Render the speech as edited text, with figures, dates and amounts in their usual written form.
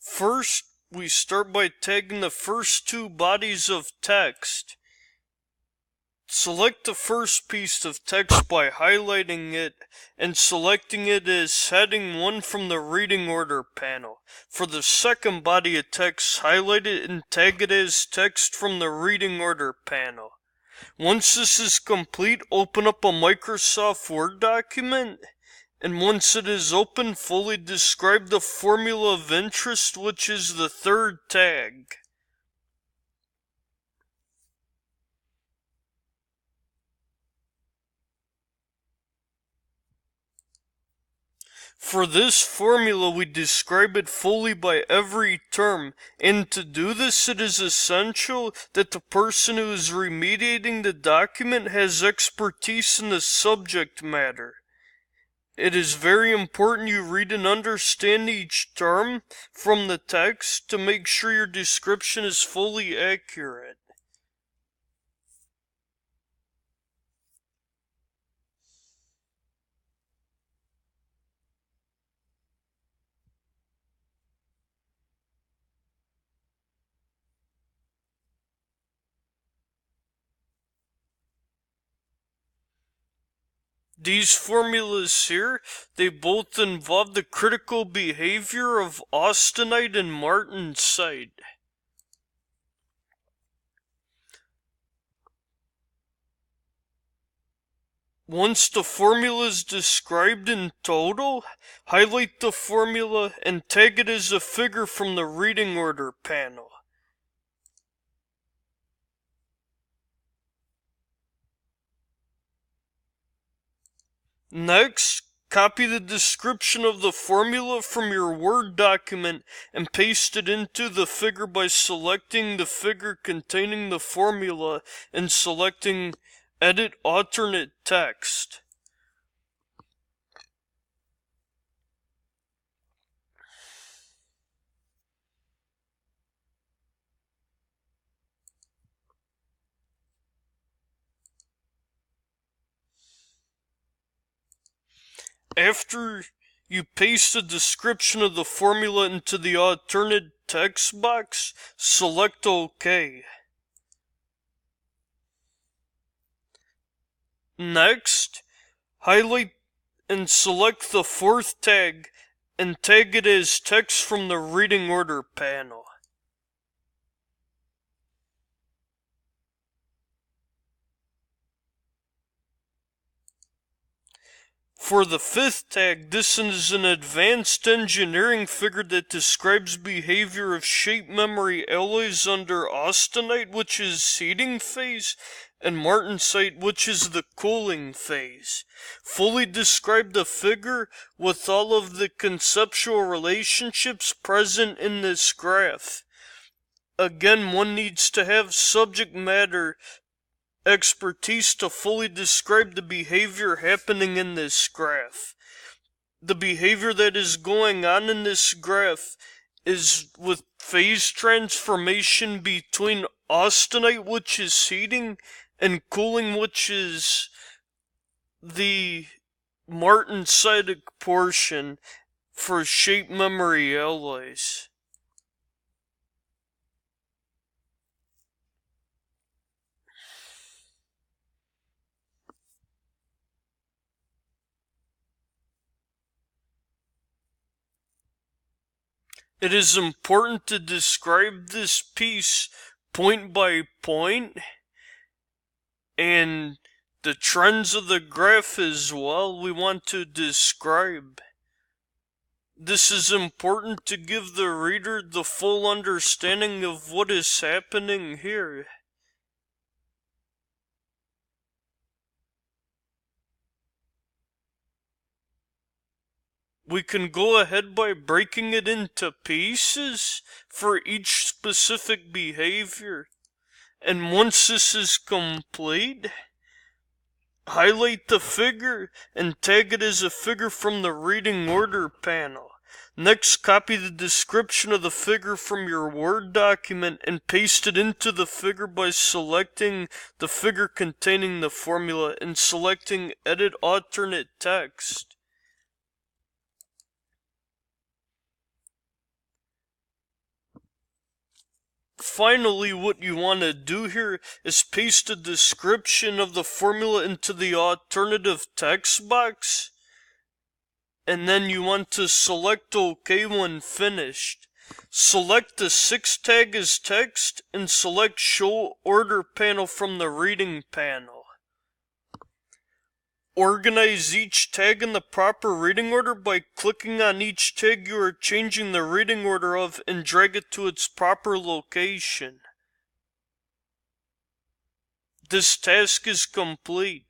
First, we start by tagging the first two bodies of text. Select the first piece of text by highlighting it and selecting it as heading 1 from the reading order panel. For the second body of text, highlight it and tag it as text from the reading order panel. Once this is complete, open up a Microsoft Word document, and once it is open, fully describe the formula of interest, which is the third tag. For this formula, we describe it fully by every term, and to do this, it is essential that the person who is remediating the document has expertise in the subject matter. It is very important you read and understand each term from the text to make sure your description is fully accurate. These formulas here, they both involve the critical behavior of austenite and martensite. Once the formula is described in total, highlight the formula and tag it as a figure from the reading order panel. Next, copy the description of the formula from your Word document and paste it into the figure by selecting the figure containing the formula and selecting Edit Alternate Text. After you paste the description of the formula into the alternate text box, select OK. Next, highlight and select the fourth tag and tag it as text from the reading order panel. For the fifth tag, this is an advanced engineering figure that describes behavior of shape memory alloys under austenite, which is heating phase, and martensite, which is the cooling phase. Fully describe the figure with all of the conceptual relationships present in this graph. Again, one needs to have subject matter expertise to fully describe the behavior happening in this graph. The behavior that is going on in this graph is with phase transformation between austenite, which is heating, and cooling, which is the martensitic portion for shape memory alloys. It is important to describe this piece point by point and the trends of the graph as well we want to describe. This is important to give the reader the full understanding of what is happening here. We can go ahead by breaking it into pieces for each specific behavior. And once this is complete, highlight the figure and tag it as a figure from the reading order panel. Next, copy the description of the figure from your Word document and paste it into the figure by selecting the figure containing the formula and selecting Edit Alternate Text. finally, what you want to do here is paste a description of the formula into the alternative text box. And then you want to select OK when finished. Select the 6 tag as text and select Show Order panel from the Reading panel. Organize each tag in the proper reading order by clicking on each tag you are changing the reading order of and drag it to its proper location. This task is complete.